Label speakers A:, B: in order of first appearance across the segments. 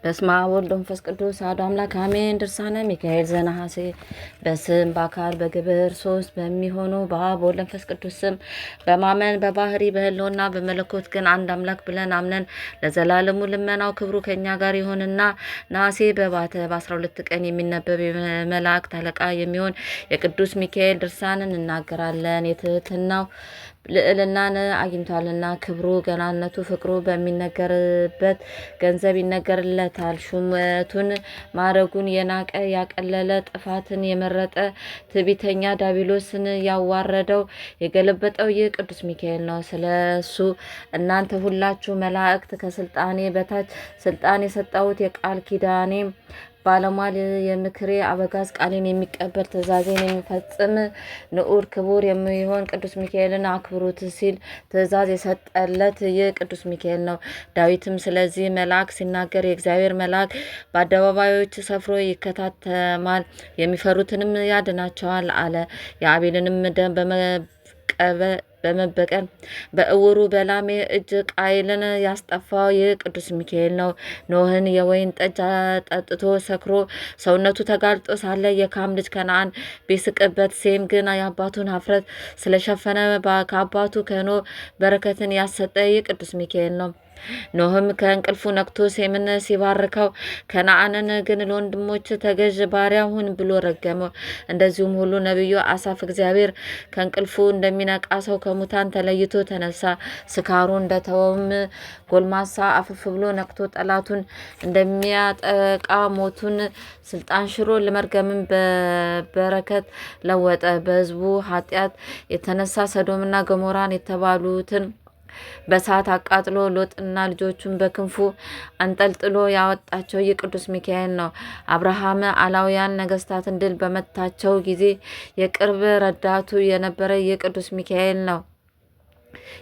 A: በስመ አብ ወወልድ ወመንፈስ ቅዱስ አሐዱ አምላክ አሜን። ድርሳነ ሚካኤል ዘነሐሴ። በስም በአካል በግብር ሶስት በሚሆኑ በአብ ወወልድ ወመንፈስ ቅዱስ ስም በማመን በባህሪ በሕልውና በመለኮት ግን አንድ አምላክ ብለን አምነን ለዘላለሙ ልመናው ክብሩ ከኛ ጋር ይሁንና ነሐሴ በባተ በ12 ቀን የሚነበብ የመላእክት አለቃ የሚሆን የቅዱስ ሚካኤል ድርሳንን እናገራለን። የትህትናው ልዕልናን አግኝቷልና ክብሩ ገናነቱ ፍቅሩ በሚነገርበት ገንዘብ ይነገርለታል። ሹመቱን ማዕረጉን የናቀ ያቀለለ ጥፋትን የመረጠ ትዕቢተኛ ዲያብሎስን ያዋረደው የገለበጠው ይህ ቅዱስ ሚካኤል ነው። ስለ እሱ እናንተ ሁላችሁ መላእክት ከስልጣኔ በታች ስልጣን የሰጠሁት የቃል ኪዳኔ ባለሟል የምክሬ አበጋዝ ቃሌን የሚቀበል ትእዛዜን የሚፈጽም ንዑድ ክቡር የሚሆን ቅዱስ ሚካኤልን አክብሩት ሲል ትእዛዝ የሰጠለት ይህ ቅዱስ ሚካኤል ነው። ዳዊትም ስለዚህ መልአክ ሲናገር የእግዚአብሔር መልአክ በአደባባዮች ሰፍሮ ይከታተማል፣ የሚፈሩትንም ያድናቸዋል አለ። የአቤልንም ደም በመበቀል በእውሩ በላሜ እጅ ቃይልን ያስጠፋው ይህ ቅዱስ ሚካኤል ነው። ኖህን የወይን ጠጅ ጠጥቶ ሰክሮ ሰውነቱ ተጋልጦ ሳለ የካም ልጅ ከነዓን ቢስቅበት፣ ሴም ግን የአባቱን ኀፍረት ስለሸፈነ ከአባቱ ከኖህ በረከትን ያሰጠ ይህ ቅዱስ ሚካኤል ነው። ኖህም ከእንቅልፉ ነቅቶ ሴምን ሲባርከው ከነዓንን ግን ለወንድሞች ተገዥ ባሪያ ሁን ብሎ ረገመው። እንደዚሁም ሁሉ ነቢዩ አሳፍ እግዚአብሔር ከእንቅልፉ እንደሚነቃ ሰው ከሙታን ተለይቶ ተነሳ። ስካሩ እንደተወም ጎልማሳ አፍፍ ብሎ ነቅቶ ጠላቱን እንደሚያጠቃ ሞቱን ስልጣን ሽሮ ለመርገምን በበረከት ለወጠ። በሕዝቡ ኃጢአት የተነሳ ሰዶምና ገሞራን የተባሉትን በእሳት አቃጥሎ ሎጥና ልጆቹን በክንፉ አንጠልጥሎ ያወጣቸው ይህ ቅዱስ ሚካኤል ነው። አብርሃም አላውያን ነገስታትን ድል በመታቸው ጊዜ የቅርብ ረዳቱ የነበረ ይህ ቅዱስ ሚካኤል ነው።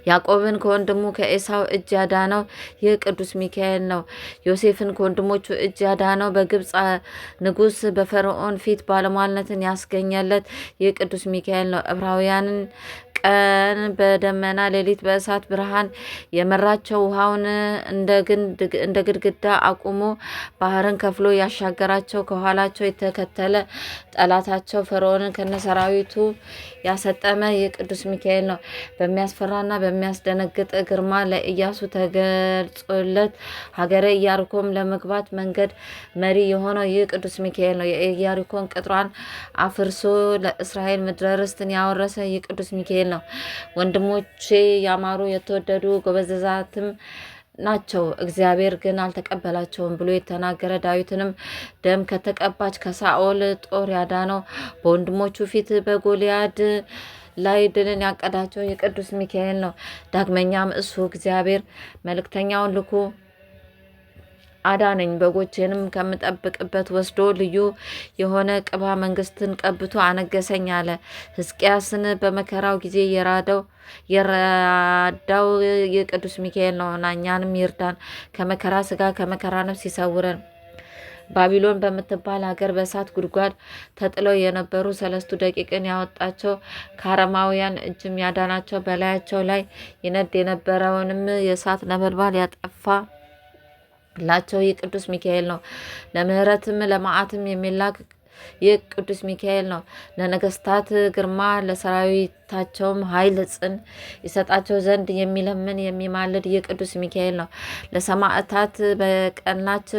A: ያዕቆብን ከወንድሙ ከኤሳው እጅ ያዳነው ይህ ቅዱስ ሚካኤል ነው። ዮሴፍን ከወንድሞቹ እጅ ያዳነው በግብፅ ንጉሥ በፈርዖን ፊት ባለሟልነትን ያስገኘለት ይህ ቅዱስ ሚካኤል ነው። ዕብራውያንን ቀን በደመና ሌሊት በእሳት ብርሃን የመራቸው ውሃውን እንደ ግድግዳ አቁሞ ባህርን ከፍሎ ያሻገራቸው ከኋላቸው የተከተለ ጠላታቸው ፈርዖንን ከነሰራዊቱ ያሰጠመ የቅዱስ ሚካኤል ነው። በሚያስፈራና በሚያስደነግጥ ግርማ ለኢያሱ ተገልጾለት ሀገረ ኢያሪኮም ለመግባት መንገድ መሪ የሆነው ይህ ቅዱስ ሚካኤል ነው። የኢያሪኮን ቅጥሯን አፍርሶ ለእስራኤል ምድረ ርስትን ያወረሰ ይህ ቅዱስ ሚካኤል ነው። ወንድሞቼ ያማሩ የተወደዱ ጎበዛዝትም ናቸው፣ እግዚአብሔር ግን አልተቀበላቸውም ብሎ የተናገረ ዳዊትንም ደም ከተቀባች ከሳኦል ጦር ያዳነው በወንድሞቹ ፊት በጎልያድ ላይ ድልን ያቀዳቸው የቅዱስ ሚካኤል ነው። ዳግመኛም እሱ እግዚአብሔር መልእክተኛውን ልኮ አዳነኝ፣ በጎቼንም ከምጠብቅበት ወስዶ ልዩ የሆነ ቅባ መንግስትን ቀብቶ አነገሰኝ አለ። ሕዝቅያስን በመከራው ጊዜ የራዳው የቅዱስ ሚካኤል ነውና እኛንም ይርዳን፣ ከመከራ ስጋ ከመከራ ነፍስ ይሰውረን። ባቢሎን በምትባል ሀገር በእሳት ጉድጓድ ተጥለው የነበሩ 3 ደቂቅን ያወጣቸው ከአረማውያን እጅም ያዳናቸው በላያቸው ላይ ይነድ የነበረውንም የእሳት ነበልባል ያጠፋ ላቸው ይህ ቅዱስ ሚካኤል ነው። ለምህረትም ለመዓትም የሚላክ ይህ ቅዱስ ሚካኤል ነው። ለነገስታት ግርማ ለሰራዊታቸውም ኃይል ጽን ይሰጣቸው ዘንድ የሚለምን የሚማልድ ይህ ቅዱስ ሚካኤል ነው። ለሰማዕታት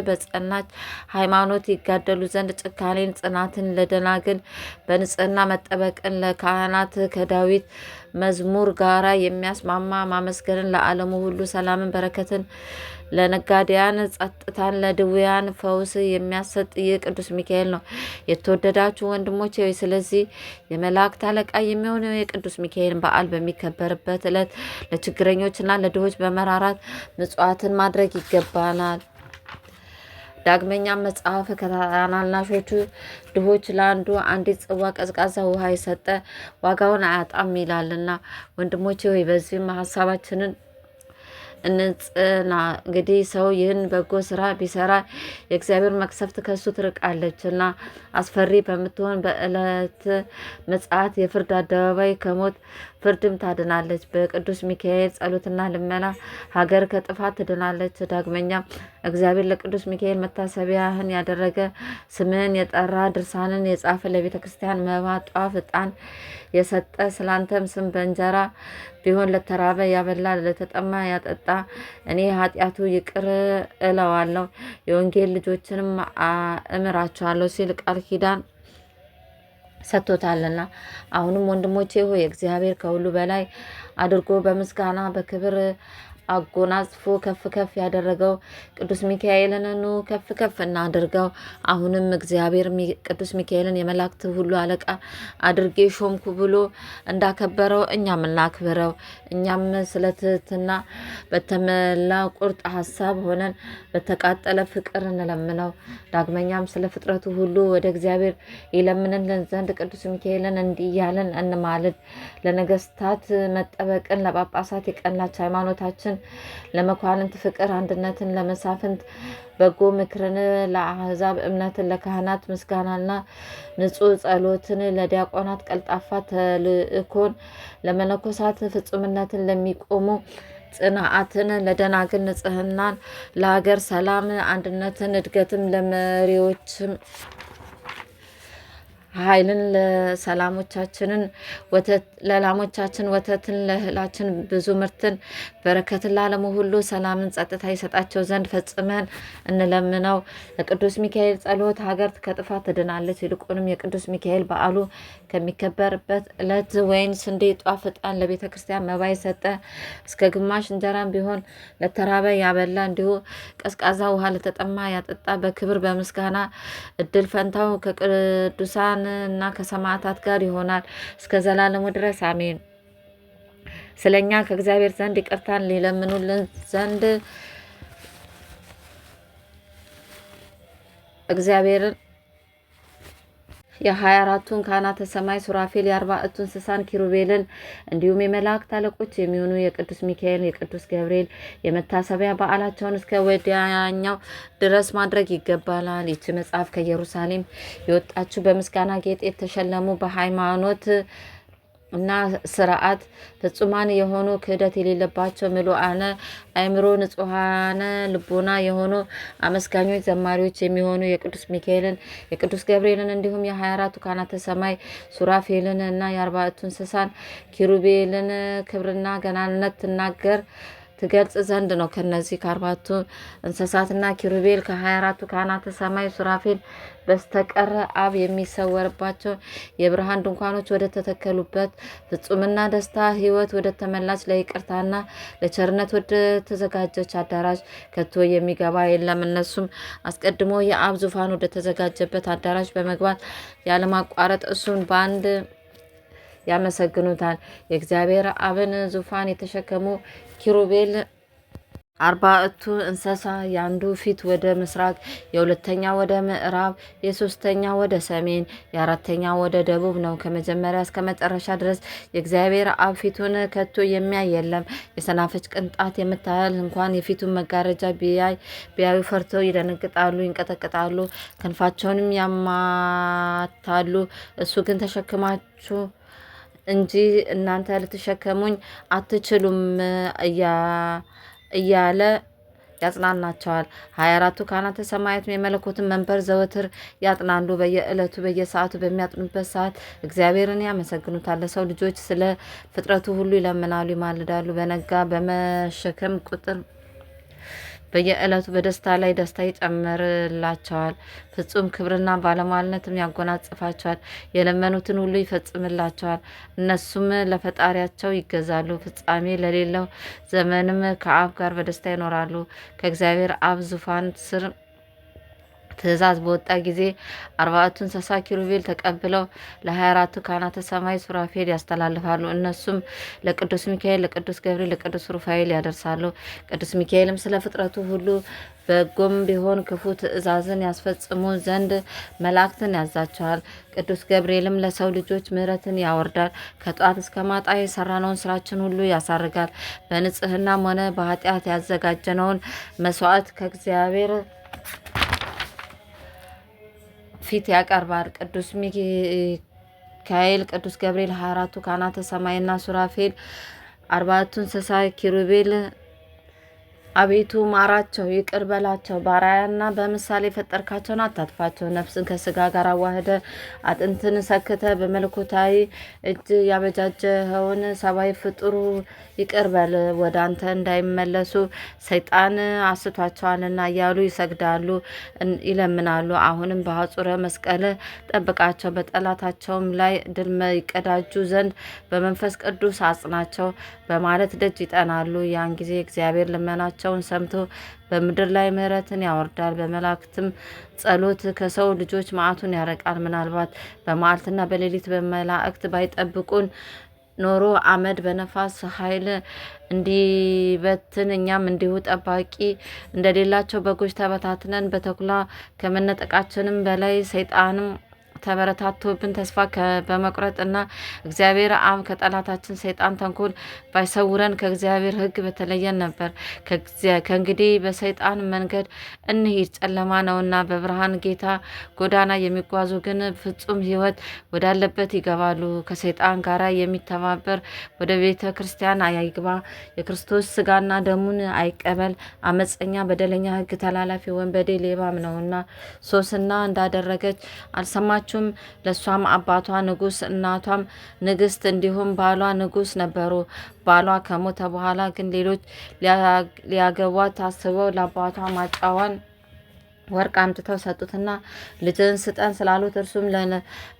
A: በጸናች ሃይማኖት ይጋደሉ ዘንድ ጭካኔን ጽናትን፣ ለደናግል በንጽህና መጠበቅን፣ ለካህናት ከዳዊት መዝሙር ጋራ የሚያስማማ ማመስገንን፣ ለዓለሙ ሁሉ ሰላምን በረከትን፣ ለነጋዴያን ጸጥታን፣ ለድውያን ፈውስ የሚያሰጥ ይህ ቅዱስ ሚካኤል ነው። የተወደዳችሁ ወንድሞቼ ሆይ ስለዚህ የመላእክት አለቃ የሚሆነው የቅዱስ ሚካኤል በዓል በሚከበርበት ዕለት ለችግረኞችና ለድሆች በመራራት ምጽዋትን ማድረግ ይገባናል። ዳግመኛም መጽሐፍ ከታናናሾቹ ድሆች ለአንዱ አንዲት ጽዋ ቀዝቃዛ ውሃ የሰጠ ዋጋውን አያጣም ይላልና፣ ወንድሞቼ ሆይ በዚህም ሀሳባችንን እንጽና። እንግዲህ ሰው ይህን በጎ ስራ ቢሰራ የእግዚአብሔር መቅሰፍት ከሱ ትርቃለች እና አስፈሪ በምትሆን በዕለት ምጽአት የፍርድ አደባባይ ከሞት ፍርድም ታድናለች። በቅዱስ ሚካኤል ጸሎትና ልመና ሀገር ከጥፋት ትድናለች። ዳግመኛ እግዚአብሔር ለቅዱስ ሚካኤል መታሰቢያህን ያደረገ ስምህን የጠራ ድርሳንን የጻፈ ለቤተ ክርስቲያን መባ፣ ጧፍ፣ ዕጣን የሰጠ ስላንተም ስም በእንጀራ ቢሆን ለተራበ ያበላ ለተጠማ ያጠጣ እኔ ኃጢአቱ ይቅር እለዋለሁ የወንጌል ልጆችንም እምራቸዋለሁ ሲል ቃል ኪዳን ሰጥቶታልና። አሁንም ወንድሞቼ ሆይ እግዚአብሔር ከሁሉ በላይ አድርጎ በምስጋና በክብር አጎናጽፎ ከፍ ከፍ ያደረገው ቅዱስ ሚካኤልን ኑ ከፍ ከፍ እናድርገው። አሁንም እግዚአብሔር ቅዱስ ሚካኤልን የመላእክት ሁሉ አለቃ አድርጌ ሾምኩ ብሎ እንዳከበረው እኛም እናክብረው። እኛም ስለ ትህትና በተመላ ቁርጥ ሀሳብ ሆነን በተቃጠለ ፍቅር እንለምነው። ዳግመኛም ስለ ፍጥረቱ ሁሉ ወደ እግዚአብሔር ይለምንልን ዘንድ ቅዱስ ሚካኤልን እንዲህ እያለን እንማልድ። ለነገስታት መጠበቅን፣ ለጳጳሳት የቀናች ሃይማኖታችን፣ ለመኳንንት ፍቅር አንድነትን፣ ለመሳፍንት በጎ ምክርን፣ ለአሕዛብ እምነትን፣ ለካህናት ምስጋናና ንጹሕ ጸሎትን፣ ለዲያቆናት ቀልጣፋ ተልእኮን፣ ለመነኮሳት ፍጹምነትን፣ ለሚቆሙ ጽናዓትን፣ ለደናግል ንጽህናን፣ ለሀገር ሰላም አንድነትን እድገትም፣ ለመሪዎችም ኃይልን፣ ለሰላሞቻችንን ለላሞቻችን ወተትን፣ ለእህላችን ብዙ ምርትን፣ በረከትን፣ ለዓለሙ ሁሉ ሰላምን፣ ጸጥታ ይሰጣቸው ዘንድ ፈጽመን እንለምነው። ለቅዱስ ሚካኤል ጸሎት ሀገር ከጥፋት ትድናለች። ይልቁንም የቅዱስ ሚካኤል በዓሉ ከሚከበርበት ዕለት ወይን፣ ስንዴ፣ ጧፍ፣ ዕጣን ለቤተ ክርስቲያን መባ የሰጠ እስከ ግማሽ እንጀራም ቢሆን ለተራበ ያበላ እንዲሁ ቀዝቃዛ ውሃ ለተጠማ ያጠጣ በክብር በምስጋና እድል ፈንታው ከቅዱሳን እና ከሰማዕታት ጋር ይሆናል እስከ ዘላለሙ ድረስ አሜን። ስለኛ ከእግዚአብሔር ዘንድ ይቅርታን ሊለምኑልን ዘንድ እግዚአብሔርን የ24ቱን ካህናተ ሰማይ ሱራፌል፣ የ40ቱ እንስሳን ኪሩቤልን እንዲሁም የመላእክት አለቆች የሚሆኑ የቅዱስ ሚካኤል የቅዱስ ገብርኤል የመታሰቢያ በዓላቸውን እስከ ወዲያኛው ድረስ ማድረግ ይገባላል። ይቺ መጽሐፍ ከኢየሩሳሌም የወጣችው በምስጋና ጌጥ የተሸለሙ በሃይማኖት እና ስርዓት ፍጹማን የሆኑ ክህደት የሌለባቸው ምሉዓነ አእምሮ ንጹሐነ ልቦና የሆኑ አመስጋኞች ዘማሪዎች የሚሆኑ የቅዱስ ሚካኤልን የቅዱስ ገብርኤልን እንዲሁም የ24ቱ ካህናተ ሰማይ ሱራፌልን እና የ40ቱ እንስሳን ኪሩቤልን ክብርና ገናንነት ትገልጽ ዘንድ ነው። ከነዚህ ከ40ቱ እንስሳትና ኪሩቤል ከ24ቱ ካህናተ ሰማይ ሱራፌል በስተቀር አብ የሚሰወርባቸው የብርሃን ድንኳኖች ወደ ተተከሉበት ፍጹምና ደስታ ሕይወት ወደ ተመላች ለይቅርታና ለቸርነት ወደ ተዘጋጀች አዳራሽ ከቶ የሚገባ የለም። እነሱም አስቀድሞ የአብ ዙፋን ወደ ተዘጋጀበት አዳራሽ በመግባት ያለማቋረጥ እሱን በአንድ ያመሰግኑታል። የእግዚአብሔር አብን ዙፋን የተሸከሙ ኪሩቤል 40ቱ እንስሳ የአንዱ ፊት ወደ ምስራቅ፣ የሁለተኛ ወደ ምዕራብ፣ የሶስተኛ ወደ ሰሜን፣ የአራተኛ ወደ ደቡብ ነው። ከመጀመሪያ እስከ መጨረሻ ድረስ የእግዚአብሔር አብ ፊቱን ከቶ የሚያይ የለም። የሰናፍጭ ቅንጣት የምታህል እንኳን የፊቱን መጋረጃ ቢያዩ ፈርተው ይደነግጣሉ፣ ይንቀጠቅጣሉ፣ ክንፋቸውንም ያማታሉ። እሱ ግን ተሸክማችሁ እንጂ እናንተ ልትሸከሙኝ አትችሉም እያለ ያጽናናቸዋል። 24ቱ ካህናተ ሰማያት የመለኮትን መንበር ዘወትር ያጥናሉ። በየዕለቱ በየሰዓቱ በሚያጥኑበት ሰዓት እግዚአብሔርን ያመሰግኑታል። ለሰው ልጆች ስለ ፍጥረቱ ሁሉ ይለምናሉ፣ ይማልዳሉ። በነጋ በመሸከም ቁጥር በየዕለቱ በደስታ ላይ ደስታ ይጨምርላቸዋል። ፍጹም ክብርና ባለሟልነትም ያጎናጽፋቸዋል። የለመኑትን ሁሉ ይፈጽምላቸዋል። እነሱም ለፈጣሪያቸው ይገዛሉ። ፍጻሜ ለሌለው ዘመንም ከአብ ጋር በደስታ ይኖራሉ። ከእግዚአብሔር አብ ዙፋን ስር ትእዛዝ በወጣ ጊዜ 40ቱ እንስሳ ኪሩቤል ተቀብለው ለ24ቱ ካህናተ ሰማይ ሱራፌል ያስተላልፋሉ። እነሱም ለቅዱስ ሚካኤል፣ ለቅዱስ ገብርኤል፣ ለቅዱስ ሩፋኤል ያደርሳሉ። ቅዱስ ሚካኤልም ስለ ፍጥረቱ ሁሉ በጎም ቢሆን ክፉ ትእዛዝን ያስፈጽሙ ዘንድ መላእክትን ያዛቸዋል። ቅዱስ ገብርኤልም ለሰው ልጆች ምሕረትን ያወርዳል። ከጧት እስከ ማታ የሰራነውን ስራችን ሁሉ ያሳርጋል። በንጽህናም ሆነ በኃጢአት ያዘጋጀነውን መስዋዕት ከእግዚአብሔር ፊት ያቀርባል። ቅዱስ ሚካኤል፣ ቅዱስ ገብርኤል፣ 24ቱ ካህናተ ሰማይና ሱራፌል፣ 40ቱ እንስሳ ኪሩቤል አቤቱ ማራቸው፣ ይቅር በላቸው። በአርአያና በምሳሌ የፈጠርካቸውን አታጥፋቸው። ነፍስን ከስጋ ጋር አዋህደ አጥንትን ሰክተ በመለኮታዊ እጅ ያበጃጀኸውን ሰብአዊ ፍጡር ይቅር በል። ወደ አንተ እንዳይመለሱ ሰይጣን አስቷቸዋልና እያሉ ይሰግዳሉ፣ ይለምናሉ። አሁንም በአጹረ መስቀል ጠብቃቸው፣ በጠላታቸውም ላይ ድል ይቀዳጁ ዘንድ በመንፈስ ቅዱስ አጽናቸው በማለት ደጅ ይጠናሉ። ያን ጊዜ እግዚአብሔር ልመናቸውን ሰምቶ በምድር ላይ ምሕረትን ያወርዳል። በመላእክትም ጸሎት ከሰው ልጆች መዓቱን ያረቃል። ምናልባት በመዓልትና በሌሊት በመላእክት ባይጠብቁን ኖሮ አመድ በነፋስ ኃይል እንዲበትን እኛም እንዲሁ ጠባቂ እንደሌላቸው በጎች ተበታትነን በተኩላ ከመነጠቃችንም በላይ ሰይጣንም ተበረታቶብን ተስፋ በመቁረጥና እግዚአብሔር አብ ከጠላታችን ሰይጣን ተንኮል ባይሰውረን ከእግዚአብሔር ሕግ በተለየን ነበር። ከእንግዲህ በሰይጣን መንገድ እንሂድ፣ ጨለማ ነውና። በብርሃን ጌታ ጎዳና የሚጓዙ ግን ፍጹም ሕይወት ወዳለበት ይገባሉ። ከሰይጣን ጋር የሚተባበር ወደ ቤተ ክርስቲያን አይግባ፣ የክርስቶስ ስጋና ደሙን አይቀበል። አመፀኛ፣ በደለኛ፣ ሕግ ተላላፊ፣ ወንበዴ፣ ሌባም ነውና። ሶስና እንዳደረገች አልሰማችሁ? ለሷም አባቷ ንጉስ እናቷም ንግስት እንዲሁም ባሏ ንጉስ ነበሩ። ባሏ ከሞተ በኋላ ግን ሌሎች ሊያገቧት ታስበው ለአባቷ ማጫዋን ወርቅ አምጥተው ሰጡትና ልጅን ስጠን ስላሉት እርሱም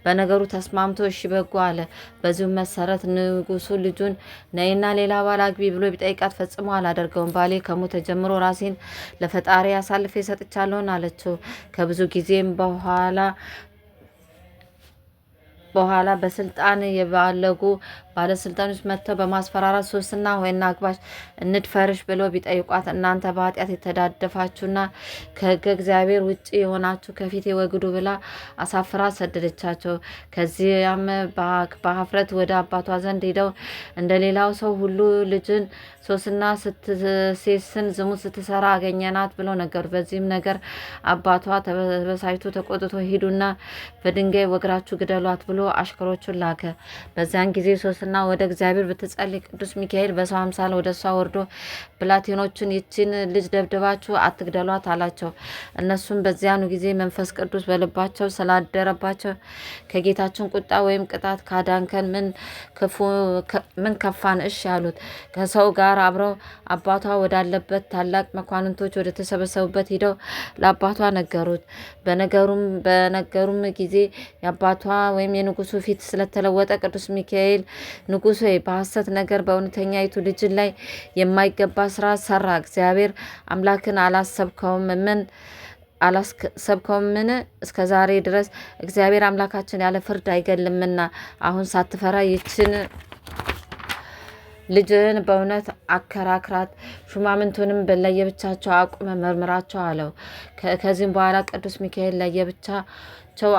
A: በነገሩ ተስማምቶ እሺ በጎ አለ። በዚሁም መሰረት ንጉሱ ልጁን ነይና ሌላ ባል አግቢ ብሎ ቢጠይቃት ፈጽሞ አላደርገውም፣ ባሌ ከሞተ ጀምሮ ራሴን ለፈጣሪ አሳልፌ ሰጥቻለሁን አለችው። ከብዙ ጊዜም በኋላ በስልጣን የባለጉ ባለስልጣኖች መጥተው በማስፈራራት ሶስና ሆይና አግባሽ እንድፈርሽ ብለው ቢጠይቋት እናንተ በኃጢአት የተዳደፋችሁና ከሕገ እግዚአብሔር ውጭ የሆናችሁ ከፊቴ ወግዱ ብላ አሳፍራ ሰደደቻቸው። ከዚያም በሀፍረት ወደ አባቷ ዘንድ ሄደው እንደ ሌላው ሰው ሁሉ ልጅን ሶስና ስትሴስን ዝሙት ስትሰራ አገኘናት ብለው ነገሩ። በዚህም ነገር አባቷ ተበሳጭቶ ተቆጥቶ ሂዱና በድንጋይ ወግራችሁ ግደሏት ብሎ አሽከሮቹን ላከ። በዚያን ጊዜ ሶስና ወደ እግዚአብሔር ብትጸልይ ቅዱስ ሚካኤል በሰው አምሳል ወደ እሷ ወርዶ ብላቴኖችን ይችን ልጅ ደብድባችሁ አትግደሏት አላቸው። እነሱም በዚያኑ ጊዜ መንፈስ ቅዱስ በልባቸው ስላደረባቸው ከጌታችን ቁጣ ወይም ቅጣት ካዳንከን ምን ከፋን እሺ ያሉት። ከሰው ጋር አብረው አባቷ ወዳለበት ታላቅ መኳንንቶች ወደ ተሰበሰቡበት ሂደው ለአባቷ ነገሩት። በነገሩም ጊዜ የአባቷ ወይም የንጉሱ ፊት ስለተለወጠ ቅዱስ ሚካኤል ንጉሥ ሆይ በሐሰት ነገር በእውነተኛይቱ ልጅን ላይ የማይገባ ስራ ሰራ። እግዚአብሔር አምላክን አላሰብከውምን? እስከ ዛሬ ድረስ እግዚአብሔር አምላካችን ያለ ፍርድ አይገልምና አሁን ሳትፈራ ይችን ልጅን በእውነት አከራክራት፣ ሹማምንቱንም ለየብቻቸው አቁመ መርምራቸው አለው። ከዚህም በኋላ ቅዱስ ሚካኤል ለየብቻቸው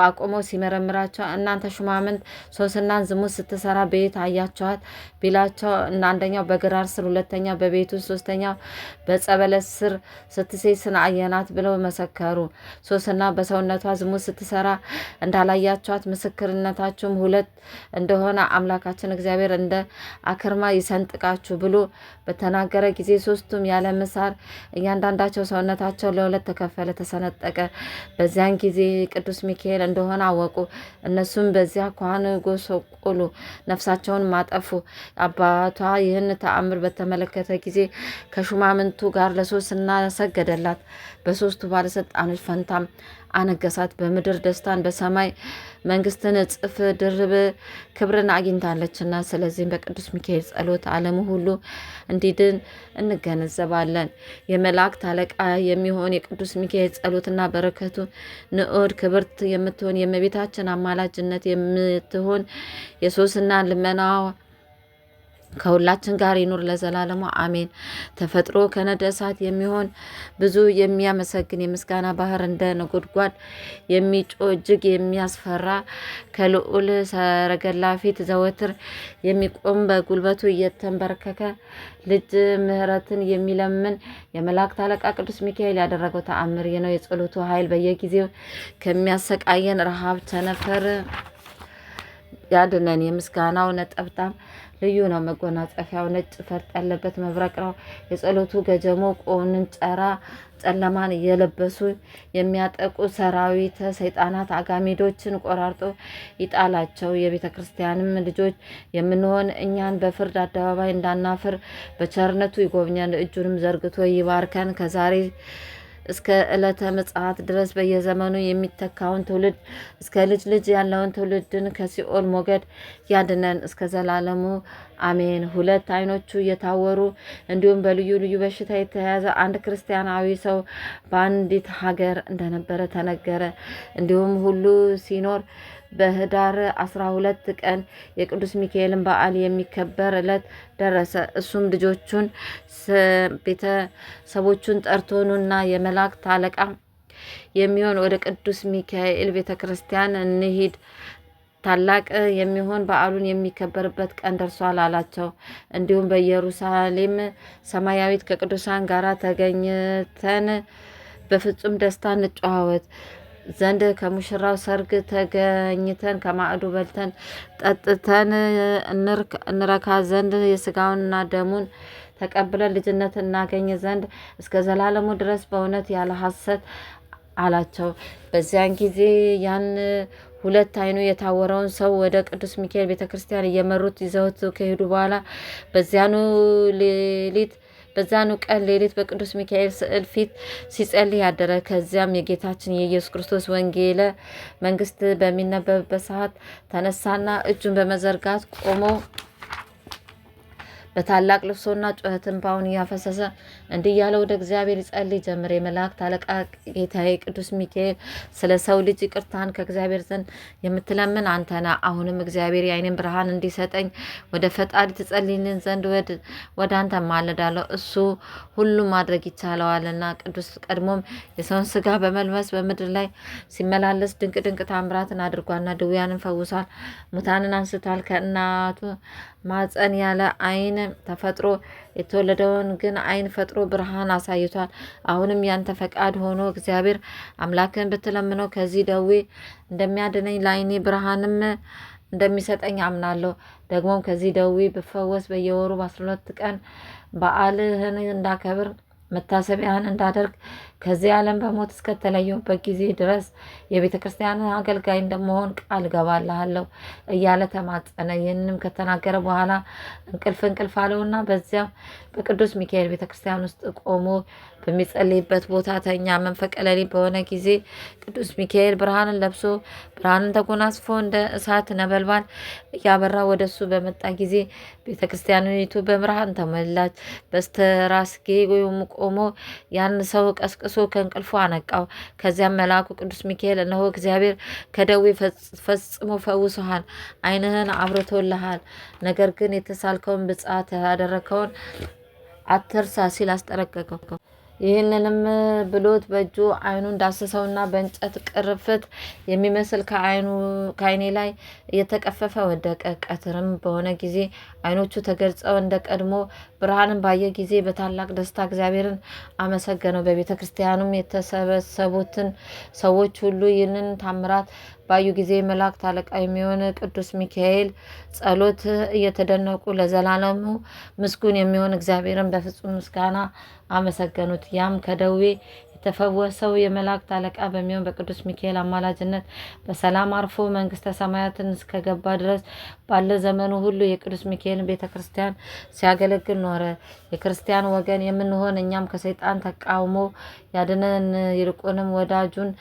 A: አቁሞ ሲመረምራቸው እናንተ ሹማምንት ሶስናን ዝሙት ስትሰራ ቤት አያቸዋት ቢላቸው አንደኛው በግራር ስር፣ ሁለተኛው በቤቱ፣ ሶስተኛው በጸበለት ስር ስትሴስን አየናት ብለው መሰከሩ። ሶስና በሰውነቷ ዝሙት ስትሰራ እንዳላያቸዋት ምስክርነታችሁም ሁለት እንደሆነ አምላካችን እግዚአብሔር እንደ አክርማ ይሰንጥቃችሁ ብሎ በተናገረ ጊዜ ሶስቱም ያለ ምሳር እያንዳንዳቸው ሰውነታቸው ለሁለት ተከፈለ፣ ተሰነጠቀ። በዚያን ጊዜ ቅዱስ ሚካኤል እንደሆነ አወቁ። እነሱም በዚያ ኳን ጎሰቆሉ፣ ነፍሳቸውን ማጠፉ። አባቷ ይህን ተአምር በተመለከተ ጊዜ ከሹማምንቱ ጋር ለሶስና ሰገደላት። በሶስቱ ባለስልጣኖች ፈንታም አነገሳት። በምድር ደስታን በሰማይ መንግስትን እጥፍ ድርብ ክብርን አግኝታለችና። ስለዚህም በቅዱስ ሚካኤል ጸሎት ዓለሙ ሁሉ እንዲድን እንገነዘባለን። የመላእክት አለቃ የሚሆን የቅዱስ ሚካኤል ጸሎትና በረከቱ ንዑድ ክብርት የምትሆን የእመቤታችን አማላጅነት የምትሆን የሶስና ልመናዋ ከሁላችን ጋር ይኑር ለዘላለሙ አሜን። ተፈጥሮ ከነደ እሳት የሚሆን ብዙ የሚያመሰግን የምስጋና ባህር እንደ ነጎድጓድ የሚጮህ እጅግ የሚያስፈራ ከልዑል ሰረገላ ፊት ዘወትር የሚቆም በጉልበቱ እየተንበረከከ ልጅ ምሕረትን የሚለምን የመላእክት አለቃ ቅዱስ ሚካኤል ያደረገው ተአምር ነው። የጸሎቱ ኃይል በየጊዜው ከሚያሰቃየን ረሃብ፣ ቸነፈር ያድነን። የምስጋናው ነጠብጣብ ልዩ ነው። መጎናጸፊያው ነጭ ፈርጥ ያለበት መብረቅ ነው። የጸሎቱ ገጀሞ ቆንጨራ ጨለማን እየለበሱ የሚያጠቁ ሰራዊተ ሰይጣናት አጋሚዶችን ቆራርጦ ይጣላቸው። የቤተ ክርስቲያንም ልጆች የምንሆን እኛን በፍርድ አደባባይ እንዳናፍር በቸርነቱ ይጎብኘን። እጁንም ዘርግቶ ይባርከን ከዛሬ እስከ ዕለተ ምጽአት ድረስ በየዘመኑ የሚተካውን ትውልድ እስከ ልጅ ልጅ ያለውን ትውልድን ከሲኦል ሞገድ ያድነን እስከ ዘላለሙ አሜን። ሁለት ዓይኖቹ የታወሩ እንዲሁም በልዩ ልዩ በሽታ የተያዘ አንድ ክርስቲያናዊ ሰው በአንዲት ሀገር እንደነበረ ተነገረ። እንዲሁም ሁሉ ሲኖር በህዳር 12 ቀን የቅዱስ ሚካኤልን በዓል የሚከበር ዕለት ደረሰ። እሱም ልጆቹን ቤተሰቦቹን ጠርቶኑና የመላእክት አለቃ የሚሆን ወደ ቅዱስ ሚካኤል ቤተ ክርስቲያን እንሂድ፣ ታላቅ የሚሆን በዓሉን የሚከበርበት ቀን ደርሷል አላቸው። እንዲሁም በኢየሩሳሌም ሰማያዊት ከቅዱሳን ጋር ተገኝተን በፍጹም ደስታ እንጨዋወት ዘንድ ከሙሽራው ሰርግ ተገኝተን ከማዕዱ በልተን ጠጥተን እንረካ ዘንድ የስጋውንና ደሙን ተቀብለን ልጅነት እናገኝ ዘንድ እስከ ዘላለሙ ድረስ በእውነት ያለ ሐሰት አላቸው። በዚያን ጊዜ ያን ሁለት ዓይኑ የታወረውን ሰው ወደ ቅዱስ ሚካኤል ቤተ ክርስቲያን እየመሩት ይዘውት ከሄዱ በኋላ በዛኑ ቀን ሌሊት በቅዱስ ሚካኤል ስዕል ፊት ሲጸልይ ያደረ። ከዚያም የጌታችን የኢየሱስ ክርስቶስ ወንጌለ መንግስት በሚነበብበት ሰዓት ተነሳና እጁን በመዘርጋት ቆሞ በታላቅ ልቅሶና ጩኸት እንባውን እያፈሰሰ እንዲህ እያለ ወደ እግዚአብሔር ይጸልይ ጀመረ። የመላእክት አለቃ ጌታዬ ቅዱስ ሚካኤል ስለ ሰው ልጅ ይቅርታን ከእግዚአብሔር ዘንድ የምትለምን አንተ ነህ። አሁንም እግዚአብሔር የዓይኔን ብርሃን እንዲሰጠኝ ወደ ፈጣሪ ትጸልይልን ዘንድ ወደ አንተ ማለዳለሁ። እሱ ሁሉም ማድረግ ይቻለዋልና። ቅዱስ ቀድሞም የሰውን ስጋ በመልበስ በምድር ላይ ሲመላለስ ድንቅ ድንቅ ታምራትን አድርጓልና ድውያንን ፈውሷል፣ ሙታንን አንስቷል። ከእናቱ ማፀን ያለ ዓይን ተፈጥሮ የተወለደውን ግን ዓይን ፈጥሮ ብርሃን አሳይቷል። አሁንም ያንተ ፈቃድ ሆኖ እግዚአብሔር አምላክን ብትለምነው ከዚህ ደዌ እንደሚያድነኝ ለዓይኔ ብርሃንም እንደሚሰጠኝ አምናለሁ። ደግሞም ከዚህ ደዌ ብፈወስ በየወሩ በ12 ቀን በዓልህን እንዳከብር መታሰቢያን እንዳደርግ ከዚህ ዓለም በሞት እስከተለየሁበት ጊዜ ድረስ የቤተ ክርስቲያን አገልጋይ እንደመሆን ቃል ገባልሃለሁ እያለ ተማጸነ። ይህንም ከተናገረ በኋላ እንቅልፍ አለውና በዚያም በቅዱስ ሚካኤል ቤተ ክርስቲያን ውስጥ ቆሞ በሚጸልይበት ቦታ ተኛ። መንፈቀ ሌሊት በሆነ ጊዜ ቅዱስ ሚካኤል ብርሃንን ለብሶ ብርሃንን ተጎናጽፎ እንደ እሳት ነበልባል እያበራ ወደሱ በመጣ ጊዜ ቤተ ክርስቲያኒቱ በብርሃን ተሞላች። በስተራስጌ ቆሞ ያን ሰው ቀስቅሶ ከእንቅልፉ አነቃው። ከዚያም መልአኩ ቅዱስ ሚካኤል እነሆ እግዚአብሔር ከደዌ ፈጽሞ ፈውሶሃል፣ ዓይንህን አብርቶልሃል፣ ነገር ግን የተሳልከውን ብፅዓት ያደረከውን አትርሳ ሲል አስጠነቀቀው። ይህንንም ብሎት በእጁ ዓይኑን ዳሰሰውና በእንጨት ቅርፍት የሚመስል ከዓይኔ ላይ እየተቀፈፈ ወደቀ። ቀትርም በሆነ ጊዜ ዓይኖቹ ተገልጸው እንደ ቀድሞ ብርሃንን ባየ ጊዜ በታላቅ ደስታ እግዚአብሔርን አመሰገነው። በቤተ ክርስቲያኑም የተሰበሰቡትን ሰዎች ሁሉ ይህንን ታምራት ባዩ ጊዜ መላእክት አለቃ የሚሆን ቅዱስ ሚካኤል ጸሎት እየተደነቁ ለዘላለሙ ምስጉን የሚሆን እግዚአብሔርን በፍጹም ምስጋና አመሰገኑት። ያም ከደዌ የተፈወሰው የመላእክት አለቃ በሚሆን በቅዱስ ሚካኤል አማላጅነት በሰላም አርፎ መንግስተ ሰማያትን እስከገባ ድረስ ባለ ዘመኑ ሁሉ የቅዱስ ሚካኤልን ቤተ ክርስቲያን ሲያገለግል ኖረ። የክርስቲያን ወገን የምንሆን እኛም ከሰይጣን ተቃውሞ ያድነን፣ ይልቁንም ወዳጁን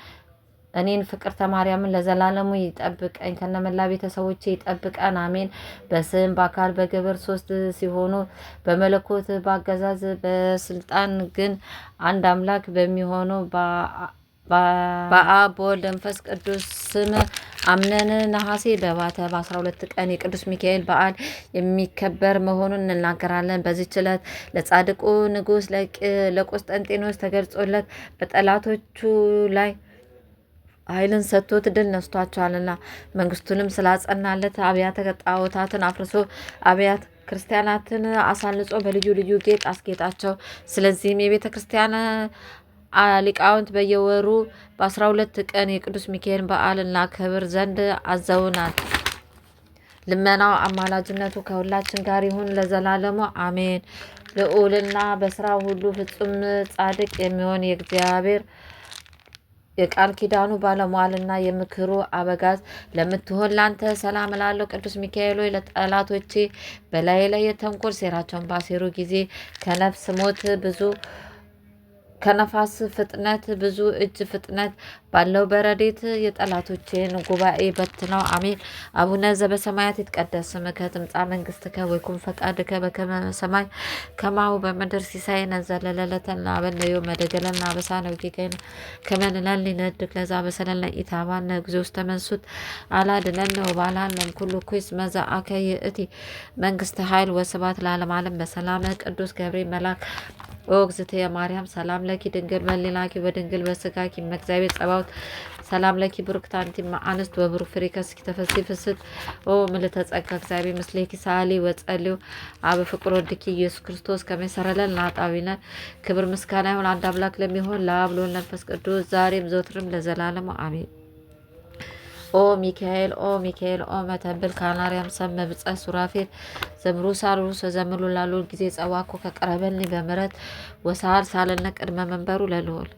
A: እኔን ፍቅርተ ማርያምን ለዘላለሙ ይጠብቀኝ፣ ከነመላ ቤተሰቦቼ ይጠብቀን፣ አሜን። በስም በአካል በግብር ሶስት ሲሆኑ በመለኮት በአገዛዝ በስልጣን ግን አንድ አምላክ በሚሆነው በአብ በወልድ መንፈስ ቅዱስ ስም አምነን ነሐሴ በባተ በ12 ቀን የቅዱስ ሚካኤል በዓል የሚከበር መሆኑን እንናገራለን። በዚህች ዕለት ለጻድቁ ንጉሥ ለቆስጠንጤኖስ ተገልጾለት በጠላቶቹ ላይ ኃይልን ሰጥቶት ድል ነስቷቸዋልና መንግስቱንም ስላጸናለት አብያተ ጣዖታትን አፍርሶ አብያተ ክርስቲያናትን አሳንጾ በልዩ ልዩ ጌጥ አስጌጣቸው። ስለዚህም የቤተ ክርስቲያን ሊቃውንት በየወሩ በ12 ቀን የቅዱስ ሚካኤል በዓል እናከብር ዘንድ አዘውናል። ልመናው አማላጅነቱ ከሁላችን ጋር ይሁን ለዘላለሙ አሜን። ልዑልና በስራው ሁሉ ፍጹም ጻድቅ የሚሆን የእግዚአብሔር የቃል ኪዳኑ ባለሟልና የምክሩ አበጋዝ ለምትሆን ላንተ ሰላም እላለሁ። ቅዱስ ሚካኤል ሆይ ለጠላቶቼ በላይ ላይ የተንኮል ሴራቸውን ባሴሩ ጊዜ ከነፍስ ሞት ብዙ ከነፋስ ፍጥነት ብዙ እጅ ፍጥነት ባለው በረዴት የጠላቶችን ጉባኤ በትነው አሜን። አቡነ ዘበሰማያት ይትቀደስ ስምከ ትምጻእ መንግስትከ ወይኩን ፈቃድከ በከመ በሰማይ ከማሁ በምድር ሲሳየነ ዘለለዕለትነ ሀበነ ዮም ወኅድግ ለነ አበሳነ ወጌጋየነ ከመ ንሕነኒ ንኅድግ ለዘአበሰለነ ኢታብአነ እግዚኦ ውስተ መንሱት አላድኅነነ ወባልሐነ እምኩሉ ኩይስ መዛአከ ይእቲ መንግስት ኃይል ወስብሐት ለዓለመ ዓለም። በሰላመ ቅዱስ ገብርኤል መልአክ ኦ እግዝእትየ ማርያም ሰላም ለኪ ድንግል በሊናኪ በድንግል በስጋኪ እግዚአብሔር ጸባኦት ሰላም ለኪ ብሩክት አንቲ እምአንስት ወብሩክ ፍሬ ከርስኪ ተፈሥሒ ፍስሕት ኦ ምልዕተ ጸጋ እግዚአብሔር ምስሌኪ ሰአሊ ወጸልዩ አብ ፍቁር ወልድኪ ኢየሱስ ክርስቶስ ከመ ይሠረይ ለነ ኃጣውኢነ። ክብር ምስጋና ይሁን አንድ አምላክ ለሚሆን ለአብ ለወልድ ለመንፈስ ቅዱስ ዛሬም ዘወትርም ለዘላለሙ አሜን። ኦ ሚካኤል ኦ ሚካኤል ኦ መተብል ካናርያም ሰብ መብፀህ ሱራፌል ዘምሩ ሳሉስ ዘምሉ ላሉ ጊዜ ጸዋኮ ከቀረበልኒ በምሕረት ወሳል ሳለነ ቅድመ መንበሩ ለልዑል